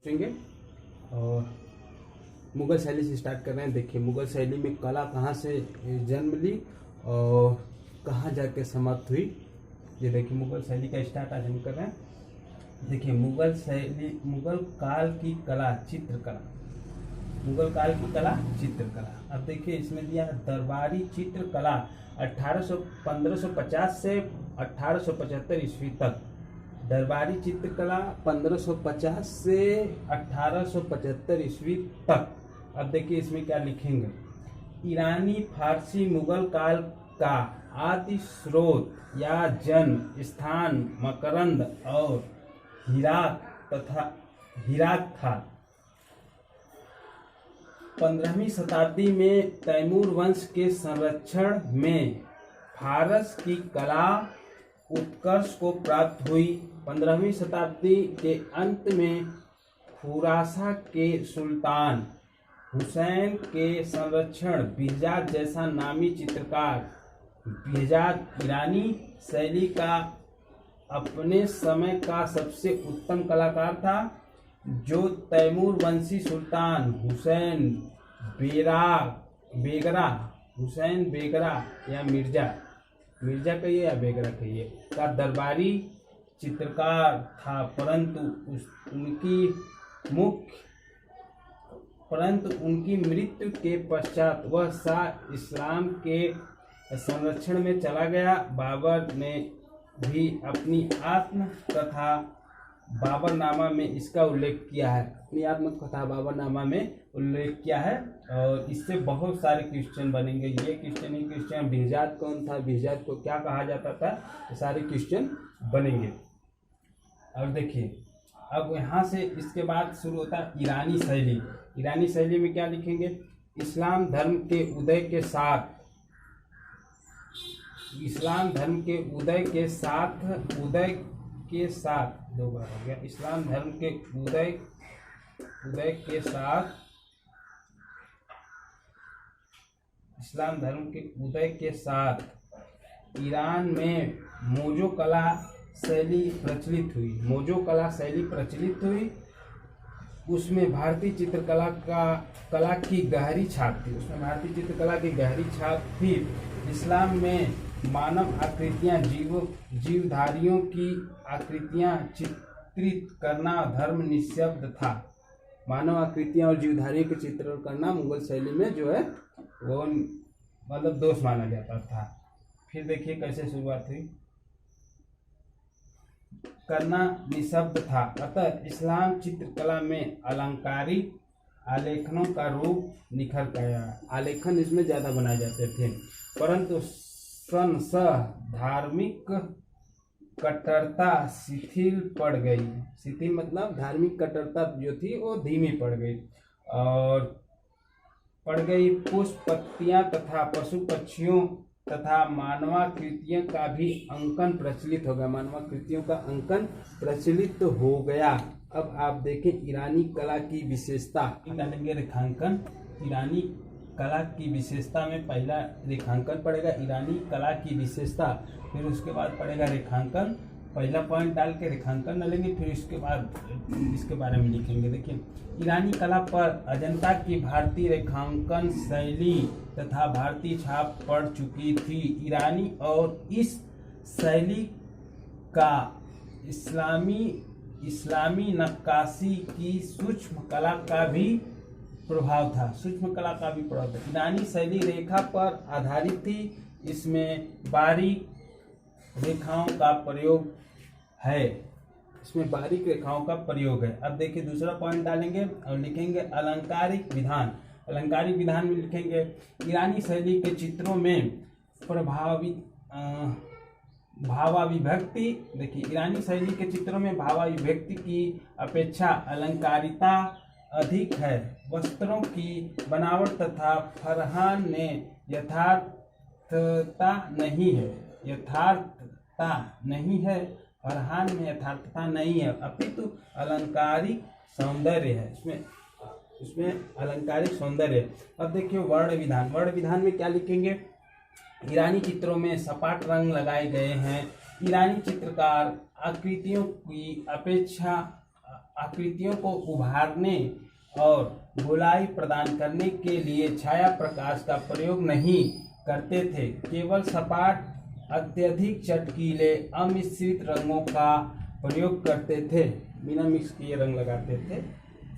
पूछेंगे और मुगल शैली से स्टार्ट कर रहे हैं। देखिए मुगल शैली में कला कहाँ से जन्म ली और कहाँ जाके समाप्त हुई। ये देखिए मुगल शैली का स्टार्ट आज हम कर रहे हैं। देखिए मुगल शैली, मुगल काल की कला चित्रकला, मुगल काल की कला चित्रकला। अब देखिए इसमें दिया है दरबारी चित्रकला 1550 से 1875 ईस्वी तक। दरबारी चित्रकला 1550 से 1875 ईस्वी तक। अब देखिए इसमें क्या लिखेंगे, ईरानी फारसी मुगल काल का आदि स्रोत या जन्म स्थान मकरंद और हिराक था। 15वीं शताब्दी में तैमूर वंश के संरक्षण में फारस की कला उत्कर्ष को प्राप्त हुई। 15वीं शताब्दी के अंत में खुरासा के सुल्तान हुसैन के संरक्षण बिहजाद जैसा नामी चित्रकार, बिहजाद ईरानी शैली का अपने समय का सबसे उत्तम कलाकार था, जो तैमूर वंशी सुल्तान हुसैन बेगरा या मिर्जा कहिए या बेगरा कहिए का दरबारी चित्रकार था। परंतु उनकी मृत्यु के पश्चात वह शाह इस्लाम के संरक्षण में चला गया। बाबर ने भी अपनी आत्मकथा बाबरनामा में इसका उल्लेख किया है, अपनी आत्मकथा बाबरनामा में उल्लेख किया है। और इससे बहुत सारे क्वेश्चन बनेंगे। ये क्वेश्चन बिहजाद कौन था, बिहजाद को क्या कहा जाता था, ये सारे क्वेश्चन बनेंगे। और देखिए अब यहाँ से इसके बाद शुरू होता है ईरानी शैली। ईरानी शैली में क्या लिखेंगे, इस्लाम धर्म के उदय के साथ दो बार हो गया, इस्लाम धर्म के उदय के साथ ईरान में मोजो कला शैली प्रचलित हुई। उसमें भारतीय चित्रकला कला की गहरी छाप थी। इस्लाम में मानव आकृतियां, जीवधारियों की आकृतियां चित्रित करना धर्म निषिद्ध था। मानव आकृतियां और जीवधारियों के चित्रण करना मुगल शैली में जो है वो मतलब दोष माना जाता था। फिर देखिए कैसे शुरुआत हुई, करना निषिद्ध था। अतः इस्लाम चित्रकला में अलंकारिक आलेखनों का रूप निखर गया। आलेखन इसमें ज्यादा बनाए जाते थे। परंतु धार्मिक कट्टरता शिथिल पड़ गई। शिथिल मतलब धार्मिक कट्टरता जो थी वो धीमी पड़ गई। पुष्प पत्तियां तथा पशु पक्षियों तथा मानवाकृतियों का भी अंकन प्रचलित हो गया। मानवाकृतियों का अंकन प्रचलित हो गया। अब आप देखें ईरानी कला की विशेषता, डालेंगे रेखांकन। ईरानी कला की विशेषता में पहला रेखांकन पड़ेगा, ईरानी कला की विशेषता। फिर उसके बाद पड़ेगा रेखांकन, पहला पॉइंट डाल के रेखांकन डालेंगे, फिर इसके बाद इसके बारे में लिखेंगे। देखिए ईरानी कला पर अजंता की भारतीय रेखांकन शैली तथा भारतीय छाप पड़ चुकी थी। ईरानी और इस शैली का इस्लामी नक्काशी की सूक्ष्म कला का भी प्रभाव था। ईरानी शैली रेखा पर आधारित थी। इसमें बारीक रेखाओं का प्रयोग है। अब देखिए दूसरा पॉइंट डालेंगे और लिखेंगे अलंकारिक विधान। अलंकारिक विधान में लिखेंगे ईरानी शैली के चित्रों में भावाभिव्यक्ति। देखिए ईरानी शैली के चित्रों में भावाभिव्यक्ति की अपेक्षा अलंकारिता अधिक है। वस्त्रों की बनावट तथा फरहान में यथार्थता नहीं है, अपितु अलंकारिक सौंदर्य है। इसमें अलंकारिक सौंदर्य। अब देखिए वर्ण विधान में क्या लिखेंगे, ईरानी चित्रों में सपाट रंग लगाए गए हैं। ईरानी चित्रकार आकृतियों की अपेक्षा आकृतियों को उभारने और गोलाई प्रदान करने के लिए छाया प्रकाश का प्रयोग नहीं करते थे, केवल सपाट अत्यधिक चटकीले अमिश्रित रंगों का प्रयोग करते थे, बिना मिक्स किए रंग लगाते थे।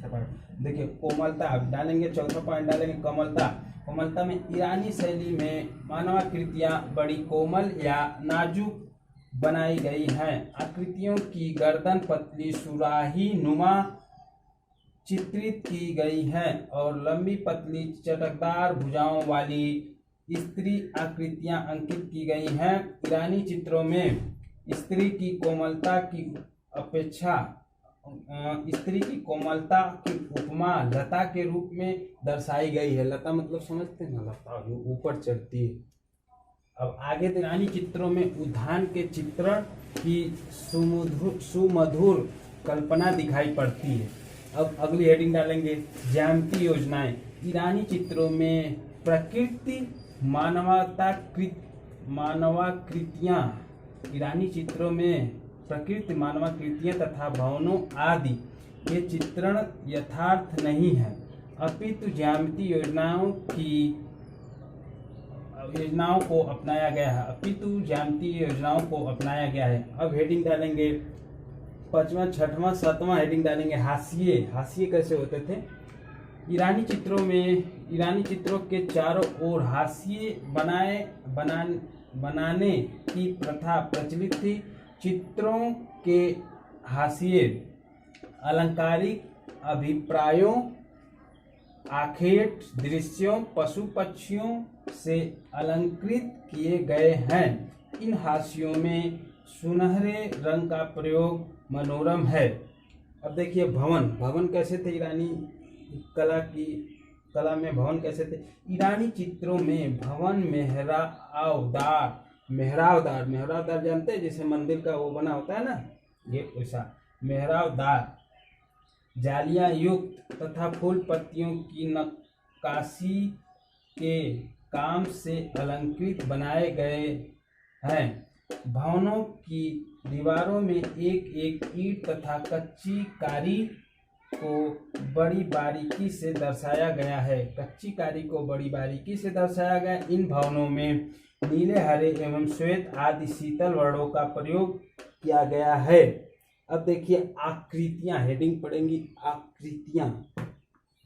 सपाट देखिए कोमलता अब डालेंगे, चौथा पॉइंट डालेंगे कोमलता। कोमलता में ईरानी शैली में मानवाकृतियां बड़ी कोमल या नाजुक बनाई गई हैं। आकृतियों की गर्दन पतली सुराही नुमा चित्रित की गई है और लंबी पतली चटकदार भुजाओं वाली स्त्री आकृतियां अंकित की गई हैं। ईरानी चित्रों में स्त्री की कोमलता की अपेक्षा स्त्री की कोमलता की उपमा लता के रूप में दर्शाई गई है। लता मतलब समझते हैं ना, लता जो ऊपर चढ़ती है। अब आगे ईरानी चित्रों में उद्यान के चित्रण की सुमधुर कल्पना दिखाई पड़ती है। अब अगली हेडिंग डालेंगे ज्यामितीय योजनाएं। ईरानी चित्रों में प्रकृति मानवाकृतियां ईरानी चित्रों में प्रकृति मानवाकृतियां तथा भवनों आदि के चित्रण यथार्थ नहीं है, अपितु ज्यामितीय योजनाओं को अपनाया गया है। अब हेडिंग डालेंगे 5वां 6वां 7वां हेडिंग डालेंगे हाशिए। हाशिए कैसे होते थे? ईरानी चित्रों के चारों ओर हाशिए बनाने की प्रथा प्रचलित थी। चित्रों के हाशिए अलंकारिक अभिप्रायों, आखेट दृश्यों, पशु पक्षियों से अलंकृत किए गए हैं। इन हाशियों में सुनहरे रंग का प्रयोग मनोरम है। अब देखिए भवन कैसे थे? ईरानी कला में भवन कैसे थे? ईरानी चित्रों में भवन मेहराबदार जानते हैं, जैसे मंदिर का वो बना होता है ना, ये वैसा मेहराबदार, जालियां युक्त तथा फूल पत्तियों की नक्काशी के काम से अलंकृत बनाए गए हैं। भवनों की दीवारों में एक एक ईंट तथा कच्ची कारी को बड़ी बारीकी से दर्शाया गया है। इन भवनों में नीले, हरे एवं श्वेत आदि शीतल वर्णों का प्रयोग किया गया है। अब देखिए आकृतियां, हेडिंग पढ़ेंगी आकृतियां।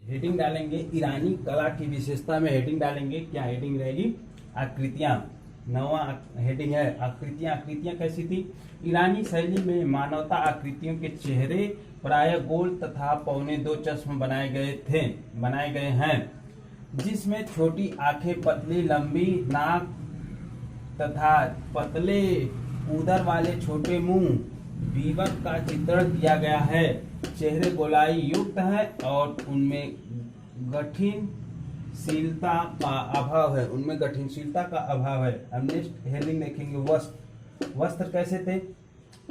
हेडिंग डालेंगे ईरानी कला की विशेषता में हेडिंग डालेंगे, क्या हेडिंग रहेगी? आकृतियां। 9वां हेडिंग है आकृतियां। आकृतियां कैसी थी? ईरानी शैली में मानवता आकृतियों के चेहरे प्राय गोल तथा पौने 2 चश्म बनाए गए हैं, जिसमें छोटी आंखें, पतली लंबी नाक तथा पतले उदर वाले छोटे मुंह बीवक का चित्रण किया गया है। चेहरे गोलाई युक्त है और उनमें गठनशीलता का अभाव है। अब नेक्स्ट हेडिंग देखेंगे वस्त्र कैसे थे?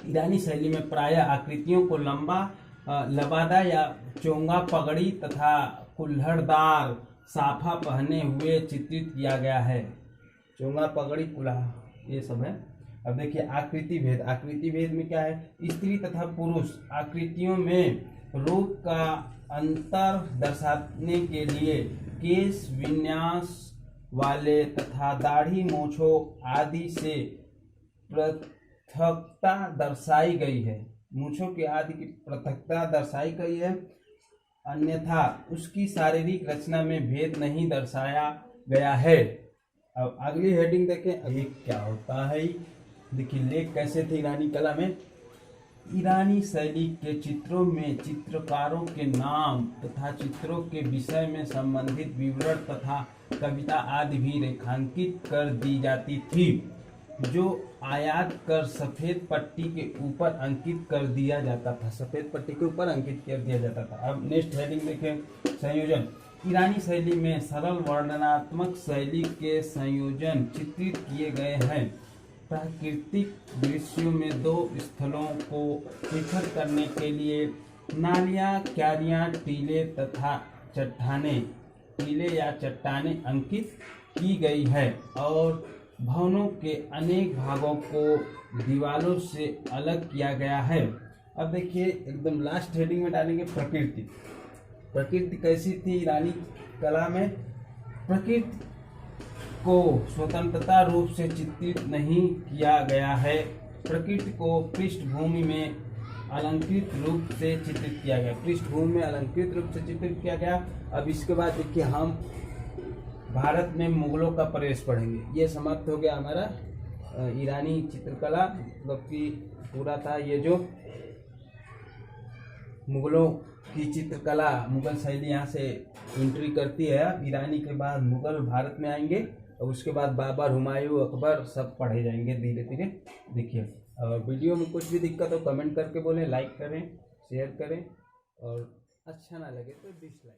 ईरानी शैली में प्रायः आकृतियों को लबादा या चोंगा पगड़ी तथा कुल्हड़दार साफा पहने हुए चित्रित किया गया है। चोंगा पगड़ी कुल्हा ये सब है। अब देखिए आकृति भेद में क्या है? स्त्री तथा पुरुष आकृतियों में रूप का अंतर दर्शाने के लिए केश विन्यास वाले तथा दाढ़ी मूंछों आदि से पृथकता दर्शाई गई है। मूंछों के आदि की पृथकता दर्शाई गई है, अन्यथा उसकी शारीरिक रचना में भेद नहीं दर्शाया गया है। अब अगली हेडिंग देखें, अभी क्या होता है? देखिए लेख कैसे थे ईरानी कला में? ईरानी शैली के चित्रों में चित्रकारों के नाम तथा चित्रों के विषय में संबंधित विवरण तथा कविता आदि भी रेखांकित कर दी जाती थी, जो आयात कर सफेद पट्टी के ऊपर अंकित कर दिया जाता था। अब नेक्स्ट हेडिंग देखें संयोजन। ईरानी शैली में सरल वर्णनात्मक शैली के संयोजन चित्रित किए गए हैं। प्राकृतिक दृश्यों में 2 स्थलों को शिखर करने के लिए नालियां, क्यारियां, टीले या चट्टानें अंकित की गई है और भवनों के अनेक भागों को दीवारों से अलग किया गया है। अब देखिए एकदम लास्ट हेडिंग में डालेंगे प्रकृति। प्रकृति कैसी थी ईरानी कला में? प्रकृति को स्वतंत्रता रूप से चित्रित नहीं किया गया है। प्रकृति को पृष्ठभूमि में अलंकृत रूप से चित्रित किया गया। पृष्ठभूमि में अलंकृत रूप से चित्रित किया गया। अब इसके बाद देखिए हम भारत में मुगलों का प्रवेश पढ़ेंगे। ये समाप्त हो गया हमारा ईरानी चित्रकला, मतलब कि पूरा था ये जो मुगलों की चित्रकला, मुगल शैली यहाँ से एंट्री करती है। अब ईरानी के बाद मुगल भारत में आएंगे और उसके बाद बाबर, हुमायूं, अकबर सब पढ़े जाएंगे धीरे धीरे। देखिए वीडियो में कुछ भी दिक्कत हो कमेंट करके बोलें, लाइक करें, शेयर करें और अच्छा ना लगे तो डिसलाइक।